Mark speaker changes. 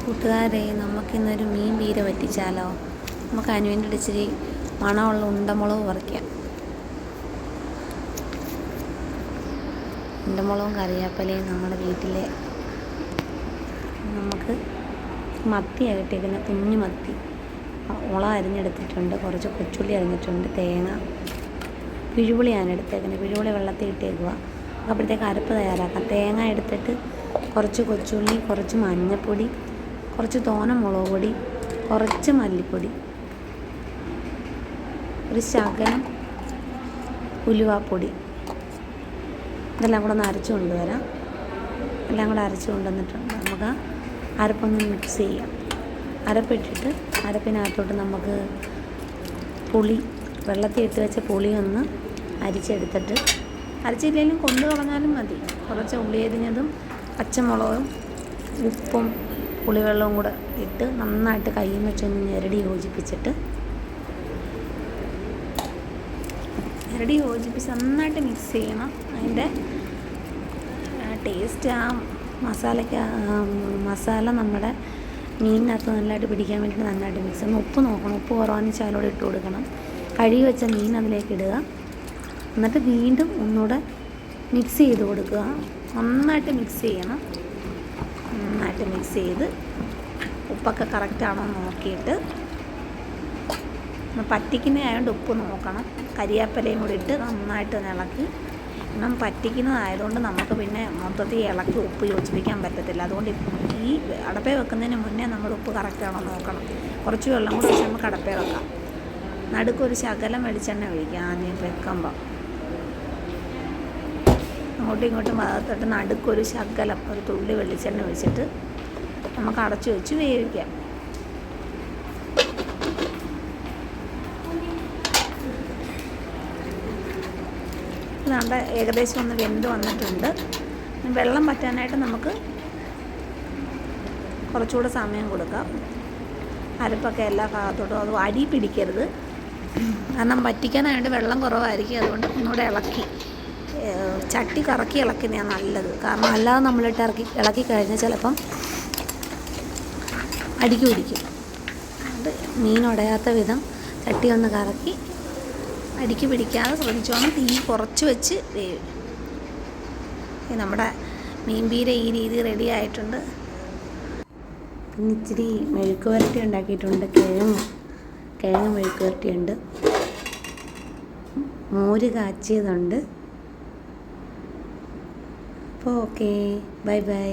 Speaker 1: കൂട്ടുകാരെ, നമുക്കിന്നൊരു മീൻ പീര പറ്റിച്ചാലോ? നമുക്ക് അതിന് വേണ്ടിയിട്ട് ഇച്ചിരി മണമുള്ള ഉണ്ടമുളക് പറിക്കാം. ഉണ്ടമുളകും കറിവേപ്പിലയും നമ്മുടെ വീട്ടിലെ നമുക്ക് മത്തിയാണ് കിട്ടിയിരിക്കുന്നത്. കുഞ്ഞു മത്തി മുളക് അരിഞ്ഞെടുത്തിട്ടുണ്ട്, കുറച്ച് കൊച്ചുള്ളി അരിഞ്ഞിട്ടുണ്ട്, തേങ്ങ, പിഴുപുളിയാണ് എടുത്തേക്കുന്നത്. പിഴുപുളി വെള്ളത്തിൽ ഇട്ടേക്കുക. അപ്പോഴത്തേക്ക് അരപ്പ് തയ്യാറാക്കാം. തേങ്ങ എടുത്തിട്ട് കുറച്ച് കൊച്ചുള്ളി, കുറച്ച് മഞ്ഞൾപ്പൊടി, കുറച്ച് തോന മുളക് പൊടി, കുറച്ച് മല്ലിപ്പൊടി, ഒരു ശകലം ഉലുവാപ്പൊടി, ഇതെല്ലാം കൂടെ ഒന്ന് അരച്ച് കൊണ്ടുവരാം. എല്ലാം കൂടെ അരച്ച് കൊണ്ടുവന്നിട്ടുണ്ട്. നമുക്ക് അരപ്പൊന്ന് മിക്സ് ചെയ്യാം. അരപ്പിട്ടിട്ട് അരപ്പിനകത്തോട്ട് നമുക്ക് പുളി, വെള്ളത്തിൽ ഇട്ട് വെച്ച പുളി ഒന്ന് അരിച്ചെടുത്തിട്ട്, അരച്ചില്ലെങ്കിലും കൊണ്ടു കളഞ്ഞാലും മതി. കുറച്ച് ഉള്ളി അരിഞ്ഞതും പച്ചമുളകും ഉപ്പും പുളിവെള്ളവും കൂടെ ഇട്ട് നന്നായിട്ട് കയ്യിൽ വെച്ചൊന്ന് ഞെരടി യോജിപ്പിച്ച് നന്നായിട്ട് മിക്സ് ചെയ്യണം. അതിൻ്റെ ടേസ്റ്റ്, ആ മസാല നമ്മുടെ മീനിനകത്ത് നല്ലതായിട്ട് പിടിക്കാൻ വേണ്ടിയിട്ട് നന്നായിട്ട് മിക്സ് ചെയ്യണം. ഉപ്പ് നോക്കണം, ഉപ്പ് കുറവാന്ന് ചാലോടെ ഇട്ട് കൊടുക്കണം. കഴുകി വെച്ച മീൻ അതിലേക്ക് ഇടുക. എന്നിട്ട് വീണ്ടും ഒന്നുകൂടെ മിക്സ് ചെയ്ത് കൊടുക്കുക. നന്നായിട്ട് മിക്സ് ചെയ്യണം. നന്നായിട്ട് മിക്സ് ചെയ്ത് ഉപ്പൊക്കെ കറക്റ്റാണോ നോക്കിയിട്ട്, പറ്റിക്കുന്നതായതുകൊണ്ട് ഉപ്പ് നോക്കണം. കരിവേപ്പിലയും കൂടി ഇട്ട് നന്നായിട്ട് ഇളക്കി. പറ്റിക്കുന്നതായതുകൊണ്ട് നമുക്ക് പിന്നെ മൊത്തത്തിൽ ഇളക്കി ഉപ്പ് യോജിപ്പിക്കാൻ പറ്റത്തില്ല. അതുകൊണ്ട് ഈ അടപ്പേ വെക്കുന്നതിന് മുന്നേ നമ്മൾ ഉപ്പ് കറക്റ്റാണോ നോക്കണം. കുറച്ച് വെള്ളം കൂടി വെച്ച് നമുക്ക് അടപ്പേ വെക്കാം. നടുക്കൊരു ശകലം വെളിച്ചെണ്ണ ഒഴിക്കാം. ആദ്യം വെക്കുമ്പോൾ അങ്ങോട്ടും ഇങ്ങോട്ടും ഭാഗത്തോട്ട് നടുക്കൊരു ശകലം, ഒരു തുള്ളി വെളിച്ചെണ്ണ ഒഴിച്ചിട്ട് നമുക്ക് അടച്ചു വെച്ച് വേവിക്കാം. ഇതാണ്ട് ഏകദേശം ഒന്ന് വെന്ത് വന്നിട്ടുണ്ട്. വെള്ളം പറ്റാനായിട്ട് നമുക്ക് കുറച്ചുകൂടെ സമയം കൊടുക്കാം. അരപ്പൊക്കെ എല്ലാ ഭാഗത്തോട്ടും, അത് അടി പിടിക്കരുത്. കാരണം പറ്റിക്കാനായിട്ട് വെള്ളം കുറവായിരിക്കും. അതുകൊണ്ട് ഒന്നുകൂടെ ഇളക്കി, ചട്ടി കറക്കി ഇളക്കുന്നതാണ് നല്ലത്. കാരണം അല്ലാതെ നമ്മളിട്ട് ഇളക്കി കഴിഞ്ഞാൽ ചിലപ്പം അടിക്ക് പിടിക്കും. അത് മീൻ ഉടയാത്ത വിധം ചട്ടി ഒന്ന് കറക്കി അടിക്ക് പിടിക്കാതെ ശ്രദ്ധിച്ചോണം. തീ കുറച്ച് വെച്ച് വേവും. നമ്മുടെ മീൻ പീര ഈ രീതി റെഡി ആയിട്ടുണ്ട്. പിന്നെ ഇച്ചിരി മെഴുക്ക് വരട്ടി ഉണ്ടാക്കിയിട്ടുണ്ട്. കിഴങ്ങ് മെഴുക്ക് വരട്ടിയുണ്ട്, മോര് കാച്ചിയതുണ്ട്. അപ്പോൾ ഓക്കെ, ബൈ ബൈ.